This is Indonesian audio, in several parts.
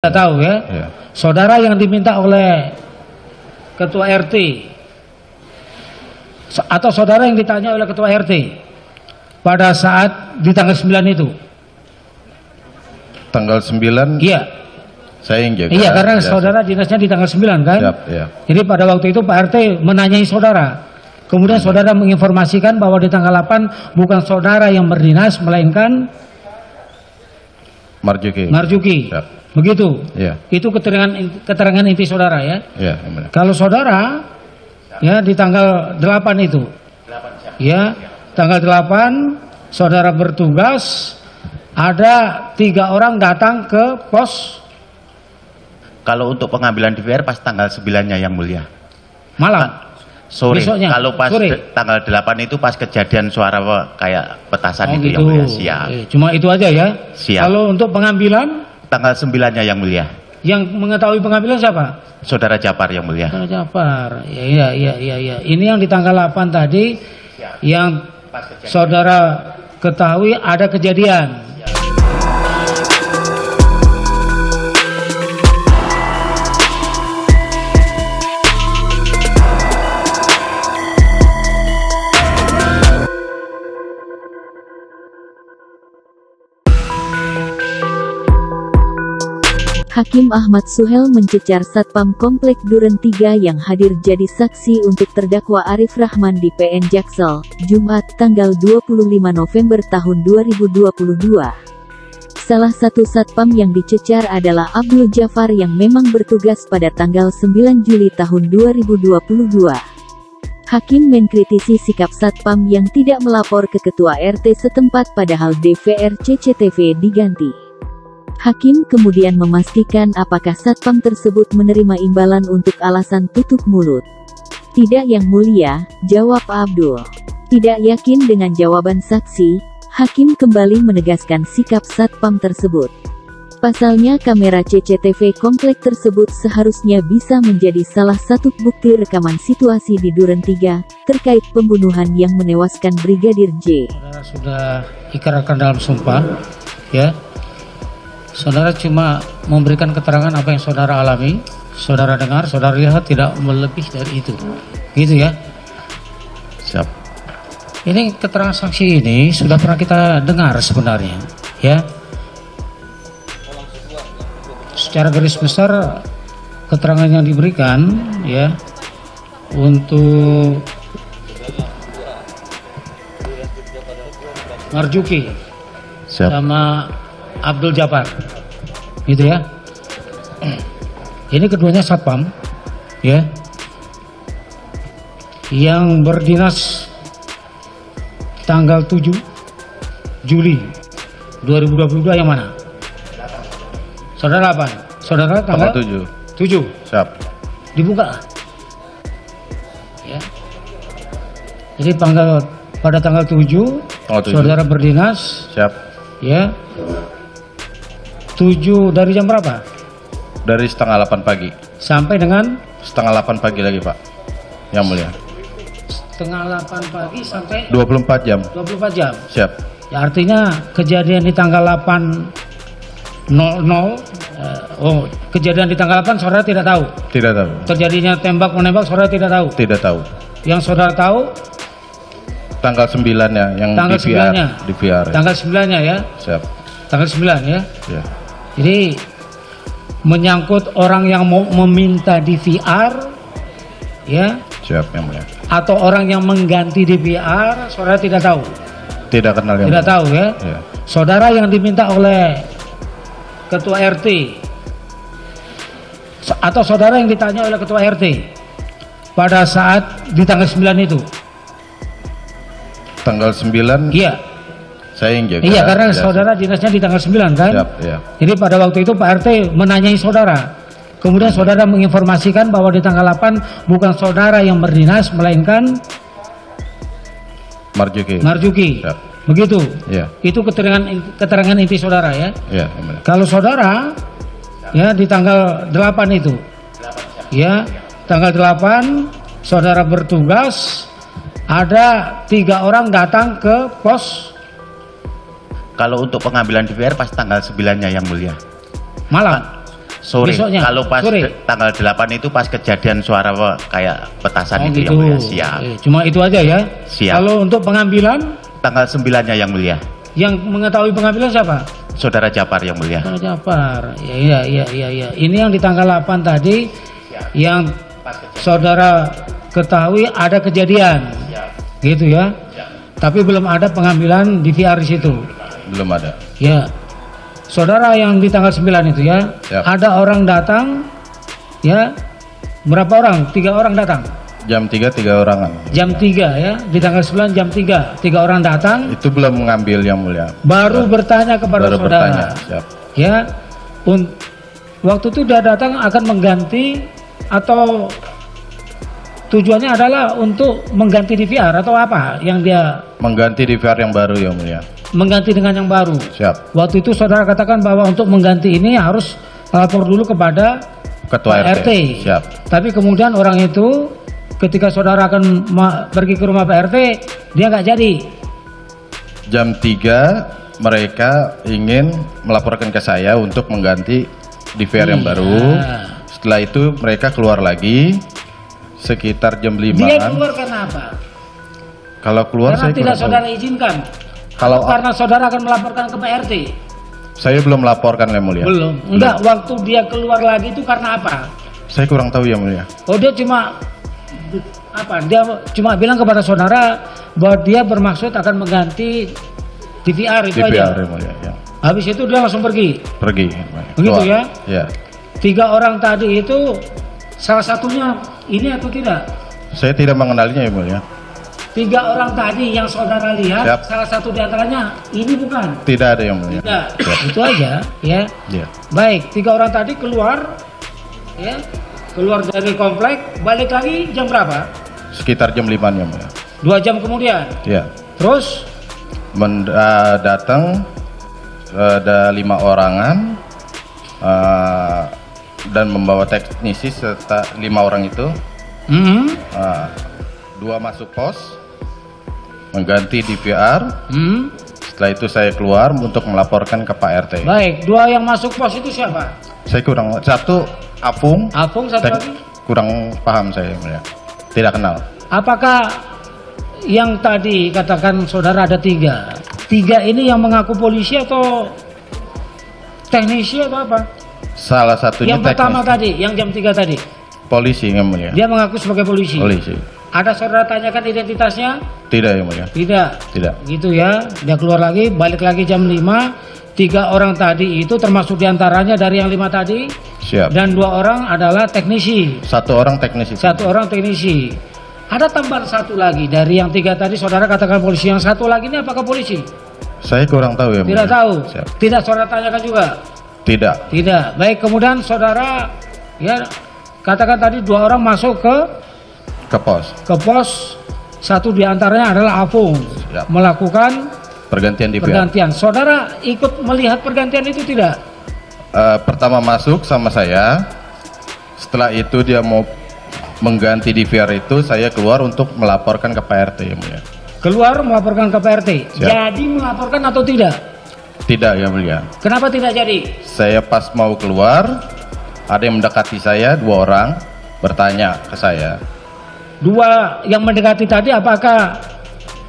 Tidak tahu ya. Saudara yang diminta oleh ketua RT atau saudara yang ditanya oleh ketua RT pada saat di tanggal 9 itu. Tanggal 9? Iya. Saya yang jaga. Iya, karena saudara dinasnya di tanggal 9 kan? Ya. Jadi pada waktu itu Pak RT menanyai saudara. Kemudian saudara menginformasikan bahwa di tanggal 8 bukan saudara yang berdinas melainkan Marjuki. Siap. Begitu. Ya. Itu keterangan inti saudara ya. Ya. Kalau saudara ya di tanggal 8 itu. Ya, tanggal 8 saudara bertugas, ada 3 orang datang ke pos. Kalau untuk pengambilan DVR pas tanggal 9-nya yang mulia. Malam. Sore. Besoknya. Kalau pas sore. Tanggal 8 itu pas kejadian suara kayak petasan itu gitu. yang mulia. Siap. Cuma itu aja ya. Siap. Kalau untuk pengambilan tanggal 9-nya yang mulia. Yang mengetahui pengambilan siapa? Saudara Japar yang mulia. Saudara Japar. Iya. Ini yang di tanggal 8 tadi yang saudara ketahui ada kejadian. Hakim Ahmad Suhel mencecar Satpam Komplek Duren 3 yang hadir jadi saksi untuk terdakwa Arif Rahman di PN Jaksel, Jumat, tanggal 25 November tahun 2022. Salah satu Satpam yang dicecar adalah Abdul Jafar yang memang bertugas pada tanggal 9 Juli tahun 2022. Hakim mengkritisi sikap Satpam yang tidak melapor ke Ketua RT setempat padahal DVR CCTV diganti. Hakim kemudian memastikan apakah Satpam tersebut menerima imbalan untuk alasan tutup mulut. Tidak, Yang Mulia, jawab Abdul. Tidak yakin dengan jawaban saksi, Hakim kembali menegaskan sikap Satpam tersebut. Pasalnya kamera CCTV komplek tersebut seharusnya bisa menjadi salah satu bukti rekaman situasi di Duren 3, terkait pembunuhan yang menewaskan Brigadir J. Saudara sudah ikrarkan dalam sumpah, ya. Saudara cuma memberikan keterangan apa yang saudara alami, saudara dengar, saudara lihat, tidak melebih dari itu. Gitu ya. Siap. Ini keterangan saksi ini sudah pernah kita dengar sebenarnya, ya. Secara garis besar keterangan yang diberikan ya untuk Marjuki sama Abdul Jafar, gitu ya. Ini keduanya Satpam, ya, yang berdinas tanggal 7 Juli 2022 yang mana? Saudara apa? Saudara tanggal 7. Siap. Dibuka. Ya. Jadi pada tanggal 7 saudara berdinas. Siap. Ya. 7 dari jam berapa? Dari setengah 8 pagi. Sampai dengan? Setengah 8 pagi lagi, Pak. Yang mulia. Setengah 8 pagi sampai? 24 jam. 24 jam. Siap. Ya, artinya kejadian di tanggal 8.00. Kejadian di tanggal 8 saudara tidak tahu? Tidak tahu. Terjadinya tembak menembak saudara tidak tahu? Tidak tahu. Yang saudara tahu? Tanggal 9-nya yang tanggal di VR. Tanggal 9-nya ya? Siap. Tanggal 9 ya? Ya. Jadi menyangkut orang yang mau meminta DVR, ya? Siap, yang mulia. Atau orang yang mengganti DVR, saudara tidak tahu? Tidak kenal, yang tidak mulia. Tahu ya? Ya. Saudara yang diminta oleh Ketua RT atau saudara yang ditanya oleh Ketua RT pada saat di tanggal 9 itu. Tanggal 9? Iya. Saya yang jaga. Iya, karena saudara dinasnya di tanggal 9 kan? Siap, ya. Jadi pada waktu itu Pak RT menanyai saudara. Kemudian saudara menginformasikan bahwa di tanggal 8 bukan saudara yang berdinas melainkan Marjuki. Siap. Begitu. Ya. Itu keterangan inti saudara ya. Ya. Kalau saudara ya di tanggal 8 itu. Ya, tanggal 8 saudara bertugas, ada 3 orang datang ke pos. Kalau untuk pengambilan DVR pas tanggal 9-nya yang mulia. Malam. Sore. Besoknya, Kalau pas sore. tanggal 8 itu pas kejadian suara kayak petasan itu gitu. yang mulia. Siap. Cuma itu aja ya. Siap. Kalau untuk pengambilan, Tanggal 9-nya yang mulia. yang mengetahui pengambilan siapa? Saudara Japar yang mulia. Saudara Japar. Iya. Ini yang di tanggal 8 tadi, yang saudara ketahui ada kejadian, gitu ya. Tapi belum ada pengambilan DVR di situ. Belum ada. Ya, saudara yang di tanggal 9 itu ya, ada orang datang, ya, berapa orang? 3 orang datang. Jam 3 3 orangan. Jam 3 ya, di tanggal 9 jam 3 orang datang. Itu belum mengambil yang mulia. Baru bertanya kepada Baru saudara. bertanya. Siap. Ya, waktu itu dia datang akan mengganti atau tujuannya adalah untuk mengganti DVR atau apa yang dia Mengganti DVR yang baru yang mulia. mengganti dengan yang baru. Siap. Waktu itu saudara katakan bahwa untuk mengganti ini harus lapor dulu kepada Ketua Pak RT. Siap. Tapi kemudian orang itu ketika saudara akan pergi ke rumah Pak RT, dia nggak jadi. Jam 3 mereka ingin melaporkan ke saya untuk mengganti DVR yang baru. Setelah itu mereka keluar lagi sekitar jam 5. Dia keluar karena apa? Kalau keluar Karena saya tidak kurang saudara tahu. izinkan. Kalau Karena saudara akan melaporkan ke Pak RT. saya belum melaporkan yang mulia. Belum. Enggak, waktu dia keluar lagi itu karena apa? Saya kurang tahu yang mulia. Oh, dia cuma apa? Dia cuma bilang kepada saudara bahwa dia bermaksud akan mengganti DVR itu DVR aja. yang mulia. Ya. Habis itu dia langsung pergi. Pergi. Begitu ya? Ya. 3 orang tadi itu salah satunya ini atau tidak? Saya tidak mengenalinya yang mulia. 3 orang tadi yang saudara lihat, Siap. salah satu di antaranya ini bukan? Tidak ada yang mulia. Tidak. Siap. Itu aja, ya. Ya. Baik, 3 orang tadi keluar, ya, keluar dari komplek, balik lagi jam berapa? Sekitar jam 5 yang mulia. 2 jam kemudian. Ya. Terus Datang ada 5 orangan dan membawa teknisi serta 5 orang itu. 2 masuk pos mengganti DVR. Setelah itu saya keluar untuk melaporkan ke Pak RT. Baik, 2 yang masuk pos itu siapa? Saya kurang, satu Apung. Apung, satu lagi? Kurang paham saya ya. Tidak kenal. Apakah yang tadi katakan saudara ada 3 ini yang mengaku polisi atau teknisi atau apa? Salah satunya Yang pertama teknis. tadi, yang jam 3 tadi, Polisi yang mulia. dia mengaku sebagai polisi. Polisi. Ada saudara tanyakan identitasnya? Tidak yang mulia. Tidak. Tidak. Gitu ya. Dia keluar lagi, balik lagi jam 5. 3 orang tadi itu termasuk diantaranya dari yang 5 tadi. Siap. Dan 2 orang adalah teknisi. 1 orang teknisi. 1 orang teknisi. Ada tambahan 1 lagi dari yang 3 tadi saudara katakan polisi. Yang 1 lagi ini apakah polisi? Saya kurang tahu ya. Tidak mulia. tahu. Siap. Tidak saudara tanyakan juga. Tidak. Tidak. Baik, kemudian saudara ya katakan tadi 2 orang masuk Ke pos. ke pos. 1 diantaranya adalah Apung. Siap. Melakukan Pergantian DVR. pergantian. Saudara ikut melihat pergantian itu tidak? Pertama masuk sama saya. Setelah itu dia mau mengganti DVR itu, saya keluar untuk melaporkan ke Pak RT ya mulia. Keluar melaporkan ke Pak RT. Siap. Jadi melaporkan atau tidak? Tidak ya mulia. Kenapa tidak jadi? Saya pas mau keluar, ada yang mendekati saya, 2 orang bertanya ke saya. 2 yang mendekati tadi apakah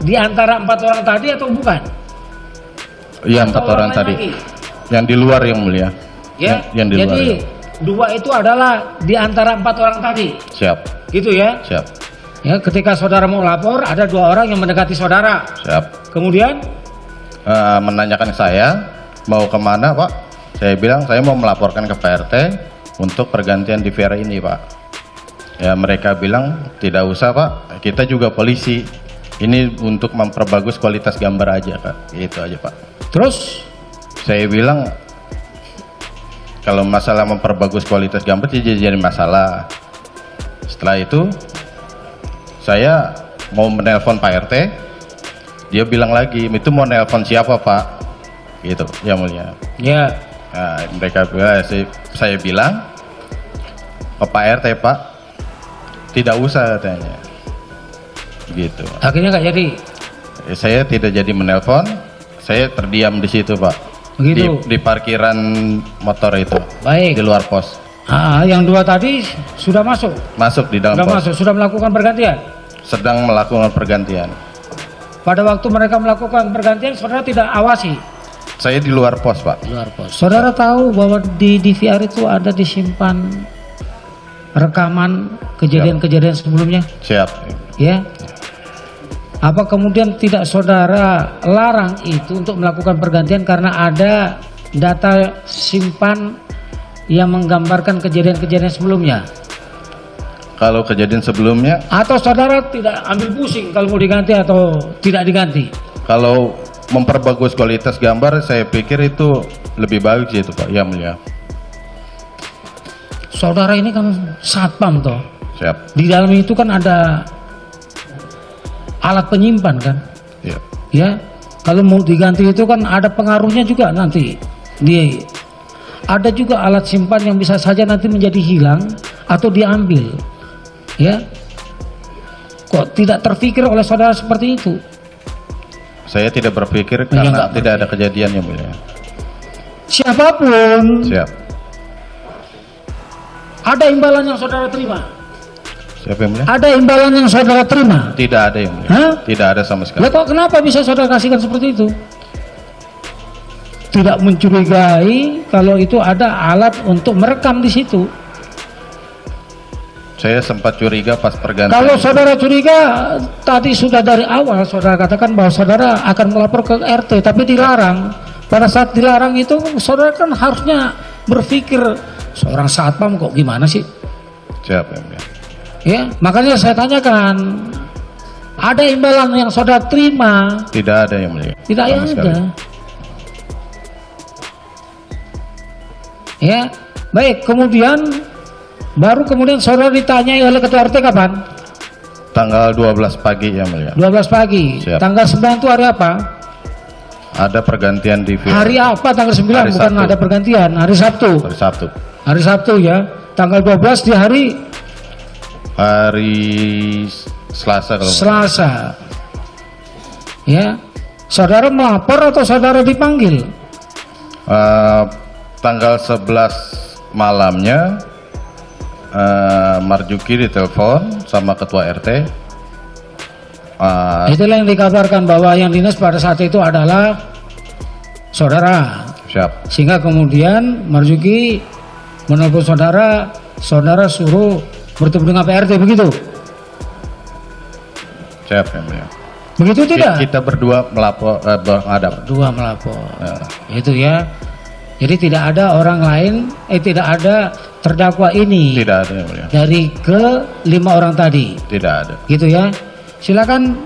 di antara 4 orang tadi atau bukan? Iya, Atau 4 orang lain tadi. lagi? Yang di luar yang mulia. Ya. Yang di luar. Jadi Ya. 2 itu adalah di antara 4 orang tadi. Siap. Gitu ya. Siap. Ya, ketika saudara mau lapor ada 2 orang yang mendekati saudara. Siap. Kemudian Menanyakan saya mau kemana Pak? Saya bilang saya mau melaporkan ke Pak RT untuk pergantian DVR ini Pak. Ya mereka bilang tidak usah Pak, kita juga polisi. Ini untuk memperbagus kualitas gambar aja Pak. Gitu aja Pak. terus Saya bilang kalau masalah memperbagus kualitas gambar jadi masalah. Setelah itu saya mau menelpon Pak RT. Dia bilang lagi, itu mau nelpon siapa Pak? Gitu, ya mulia. ya Nah, mereka bilang, saya bilang ke Pak RT Pak, tidak usah katanya. Gitu. akhirnya nggak jadi. Saya tidak jadi menelpon, saya terdiam di situ Pak. Begitu. Di parkiran motor itu. Baik. Di luar pos. Yang 2 tadi sudah masuk. Masuk di dalam Sudah pos. masuk, sudah melakukan pergantian. Sedang melakukan pergantian. Pada waktu mereka melakukan pergantian, saudara tidak awasi. Saya di luar pos, Pak. Luar pos. Saudara tahu bahwa di DVR itu ada disimpan rekaman kejadian-kejadian sebelumnya? Siap. Ya. Apa kemudian tidak saudara larang itu untuk melakukan pergantian karena ada data simpan yang menggambarkan kejadian-kejadian sebelumnya? Kalau kejadian sebelumnya, Atau saudara tidak ambil pusing kalau mau diganti atau tidak diganti? kalau memperbagus kualitas gambar, saya pikir itu lebih bagus itu, Pak. Ya, mulia. Saudara ini kan satpam toh. Siap. Di dalam itu kan ada alat penyimpan kan? Ya. Ya. Kalau mau diganti itu kan ada pengaruhnya juga nanti. Ada juga alat simpan yang bisa saja nanti menjadi hilang atau diambil. Ya. Kok tidak terpikir oleh saudara seperti itu? Saya tidak berpikir karena tidak ada kejadian, yang mulia. Siapapun. Siap. Ada imbalan yang saudara terima? Siapa yang mulia? Ada imbalan yang saudara terima? Tidak ada, yang mulia. Hah? Tidak ada sama sekali. Lah kok kenapa bisa saudara kasihkan seperti itu? Tidak mencurigai kalau itu ada alat untuk merekam di situ. Saya sempat curiga pas pergantian. Kalau saudara curiga, tadi sudah dari awal saudara katakan bahwa saudara akan melapor ke RT, tapi dilarang. Pada saat dilarang itu, saudara kan harusnya berpikir, seorang satpam kok gimana sih? Siap, yang mulia. Ya, makanya saya tanyakan, ada imbalan yang saudara terima? Tidak ada, yang mulia. Tidak Sama sekali. ada. Ya, baik. Baru kemudian saudara ditanyai oleh ketua RT kapan? Tanggal 12 pagi, yang mulia. 12 pagi. Siap. Tanggal 9 itu hari apa? Ada pergantian di Hari apa tanggal 9? Hari Bukan Sabtu. ada pergantian. Hari Sabtu. Hari Sabtu. Hari Sabtu ya. Tanggal 12 di hari Selasa kalau nggak salah. Selasa. Ya. Saudara melapor atau saudara dipanggil? Tanggal 11 malamnya Marjuki ditelepon sama ketua RT. Itulah yang dikabarkan bahwa yang dinas pada saat itu adalah saudara. Siap. Sehingga kemudian Marjuki menelpon saudara, saudara suruh bertemu dengan PRT, begitu? Siap, yang mulia. Begitu tidak? Kita berdua melapor, menghadap. Dua melapor. Itu ya. Jadi tidak ada orang lain, tidak ada terdakwa ini. Tidak ada, yang mulia. Dari ke 5 orang tadi. Tidak ada. Gitu ya. Silakan